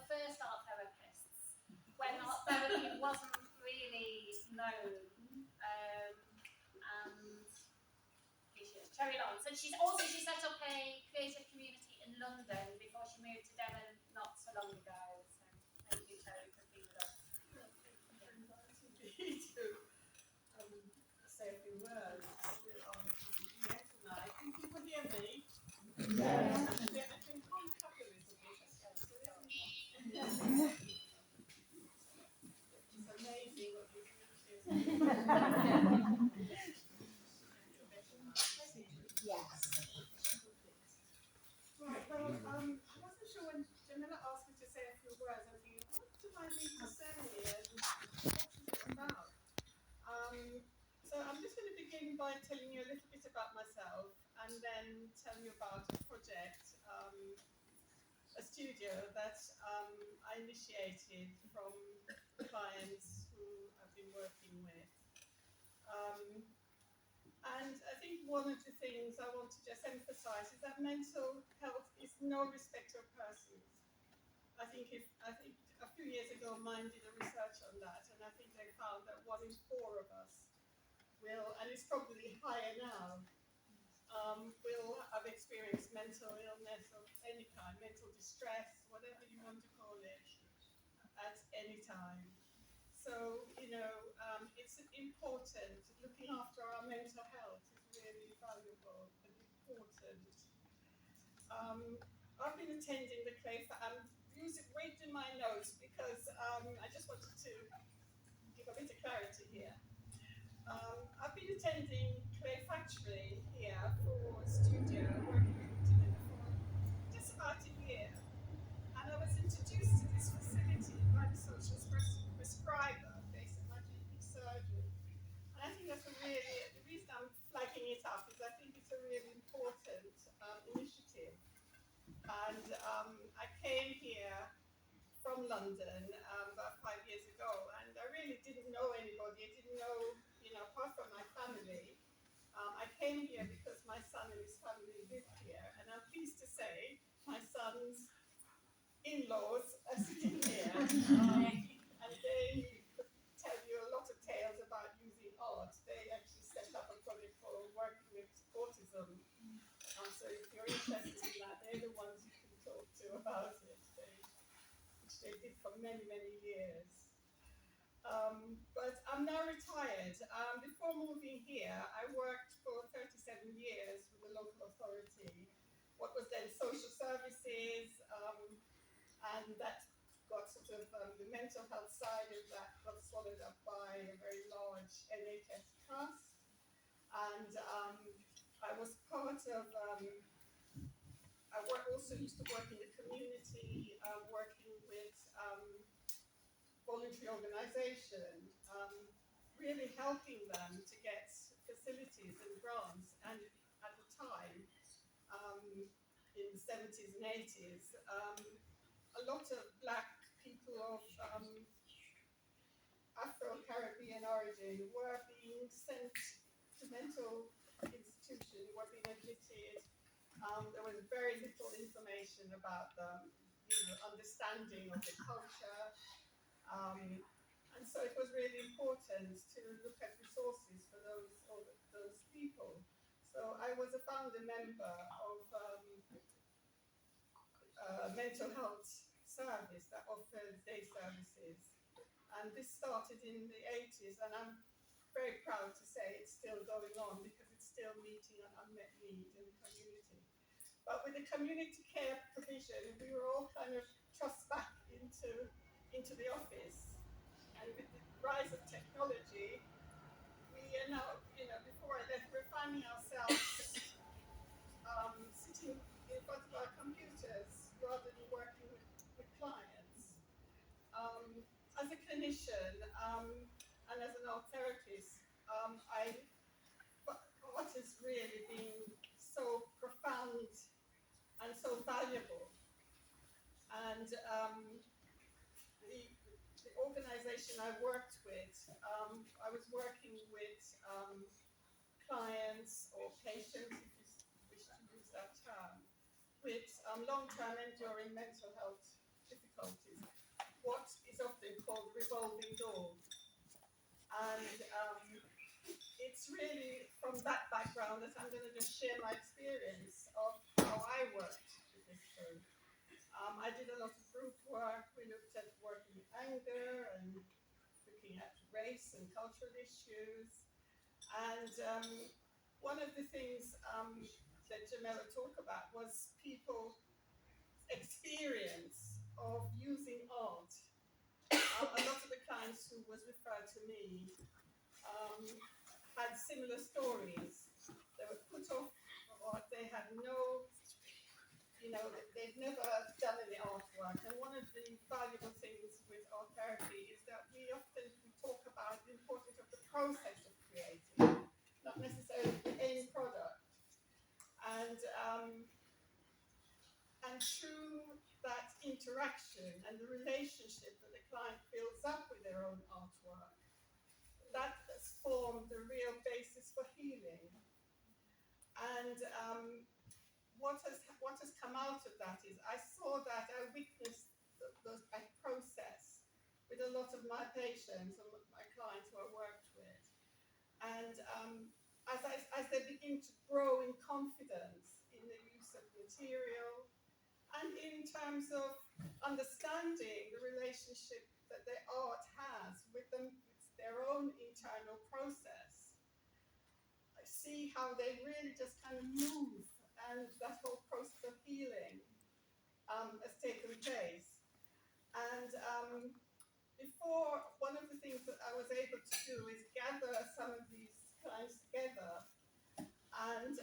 first art therapists when art therapy wasn't really known. And carry on. So she set up a creative community in London before she moved to Devon not so long ago. So thank you, Terry, for being with us. To say a few words here tonight. Can people hear me? Yes. I can honk up a little bit. It's amazing what you can do. Yes. Right, well, I wasn't sure when Jamila asked me to say a few words. I was thinking, what do I need to say and what is it about? So I'm just going to begin by telling you a little bit about myself and then tell you about a project, a studio that I initiated from clients who I've been working with. And I think one of the things I want to just emphasize is that mental health is no respecter of persons. I think a few years ago mine did a research on that, and I think they found that 1 in 4 of us will, and it's probably higher now, will have experienced mental illness of any kind, mental distress, whatever you want to call it, at any time. So, it's important. Looking after our mental health is really valuable and important. I've been attending the Clay I'm reading my notes because I just wanted to give a bit of clarity here. I've been attending Clay Factory here for studio, working with Jamila for just about a year. And I was introduced to this facility by the social prescriber based on my GP surgeon. And I think that's the reason I'm flagging it up is I think it's a really important initiative. And I came here from London about 5 years ago, and I really didn't know anybody. I didn't know, apart from my family. I came here because my son and his family live here, and I'm pleased to say my son's in-laws are sitting here, and they could tell you a lot of tales about using art. They actually set up a project for working with autism. So if you're interested in that, they're the ones you can talk to about it, which they did for many, many years. But I'm now retired. Before moving here, I worked for 37 years with the local authority, what was then social services, and that got sort of the mental health side of that got swallowed up by a very large NHS trust. And I was part of, I also used to work in the community, working with voluntary organisation, really helping them to get facilities and grants. And at the time, in the 70s and 80s, a lot of black people of Afro-Caribbean origin were being sent to mental institutions, were being admitted. There was very little information about them, understanding of the culture. And so it was really important to look at resources for those people. So I was a founder member of a mental health service that offered day services. And this started in the 80s, and I'm very proud to say it's still going on because it's still meeting an unmet need in the community. But with the community care provision, we were all kind of thrust back into the office. And with the rise of technology, we are now, before I left, we're finding ourselves sitting in front of our computers rather than working with clients. As a clinician and as an art therapist, art has really been so profound and so valuable. And the organization I worked with, I was working with clients or patients, if you wish to use that term, with long-term enduring mental health difficulties. difficulties, what is often called revolving door. And it's really from that background that I'm going to just share my experience of how I worked with this group. I did a lot of group work. We looked at working with anger and looking at race and cultural issues. And one of the things that Jamila talked about was people's experience of using art. A lot of the clients who was referred to me had similar stories. They were put off, or they had no, they've never done any artwork. And one of the valuable things with art therapy is that we often talk about the importance of the process of creating, not necessarily the end product. And through that interaction and the relationship that the client builds up with their own artwork, that has formed the real basis for healing. And what has come out of that is I saw that, I witnessed that process with a lot of my patients and my clients who I worked with. And as they begin to grow in confidence in the use of material and in terms of understanding the relationship that their art has with them, it's their own internal process. I see how they really just kind of move, and that whole process of healing has taken place. And before, one of the things that I was able to do is gather some of these clients together and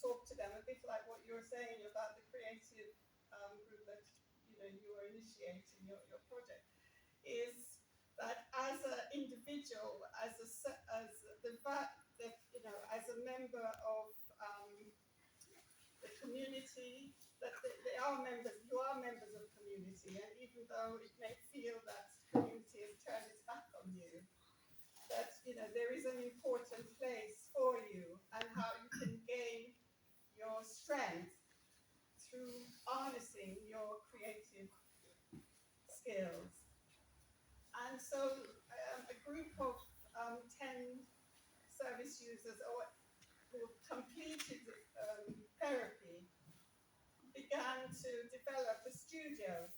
talk to them a bit like what you were saying about the creative group that you were initiating your project, is that as an individual, as a member of the community, that they are members, you are members of community, and even though it may feel that community has turned its back on you, that there is an important place for you, and how you can gain your strength through harnessing your creative skills. And so a group of 10 service users who completed therapy began to develop a studio.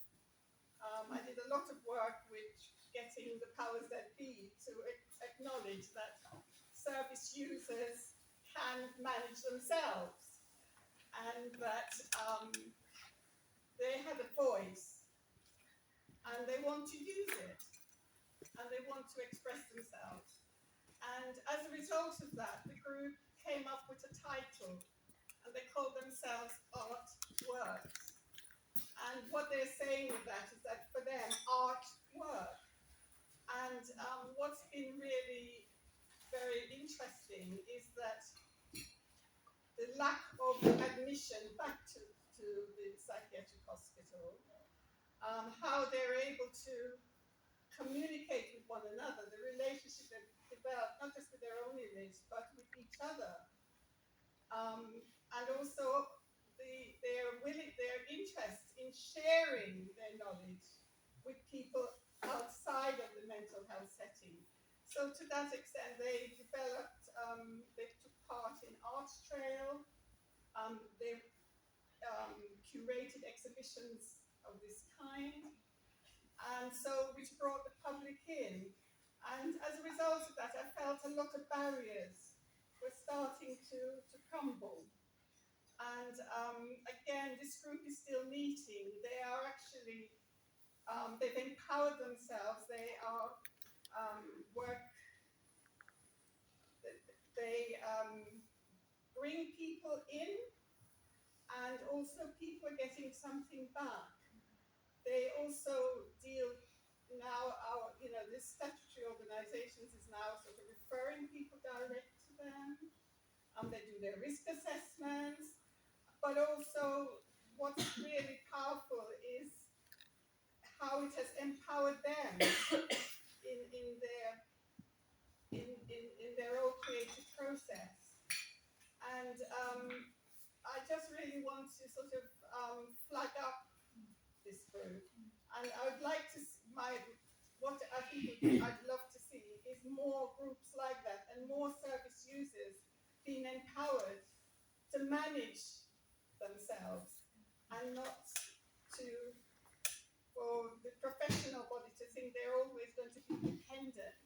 I did a lot of work with getting the powers that be to acknowledge that service users can manage themselves, and that they had a voice and they want to use it and they want to express themselves. And as a result of that, the group came up with a title, and they called themselves Artworks. And what they're saying with that is that for them, art work. And what's been really very interesting is that the lack of admission back to the psychiatric hospital, how they're able to communicate with one another, the relationship that developed, not just with their own image, but with each other. And also their interest in sharing their knowledge with people outside of the mental health setting. So to that extent, they developed, they took part in Arts Trail, they curated exhibitions of this kind, and so which brought the public in. And as a result of that, I felt a lot of barriers were starting to crumble. And again, this group is still meeting. They are actually, they've empowered themselves. They are they bring people in, and also people are getting something back. They also deal now, this statutory organizations is now sort of referring people direct to them. They do their risk assessments, but also what's really powerful is how it has empowered them in their own creative process. And I just really want to sort of flag up this group. And I would like to what I think I'd love to see is more groups like that and more service users being empowered to manage themselves and not for the professional body to think they're always going to be dependent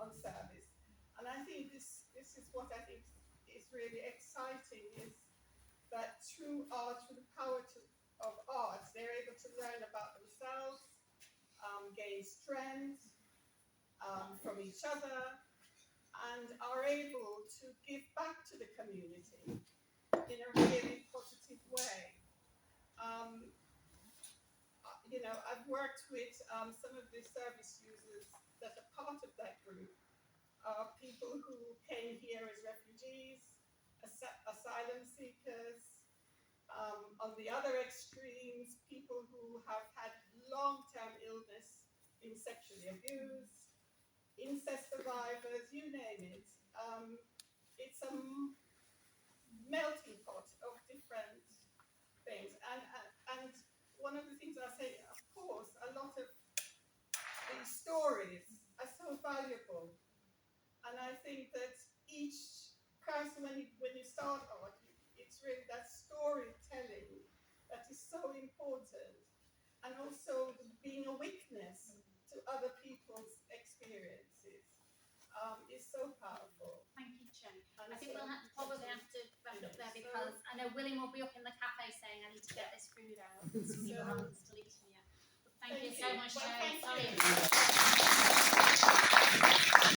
on service. And I think this is what I think is really exciting, is that through art, through the power of art, they're able to learn about themselves, gain strength from each other, and are able to give back to the community in a really positive way. I've worked with some of the service users that are part of that group, people who came here as refugees, asylum seekers, on the other extremes, people who have had long-term illness, been sexually abused, incest survivors, you name it. It's a melting pot of different things. And one of the things I say, of course, a lot of these stories are so valuable. And I think that each person, when you start art, it's really that storytelling that is so important. And also being a witness to other people's experiences is so powerful. Thank you, Jen. And I think so we'll probably have to wrap up there because I know William will be up in the cafe saying I need to get this food out. So we haven't still eaten yet. But thank you so much, Well, Jen. thank you.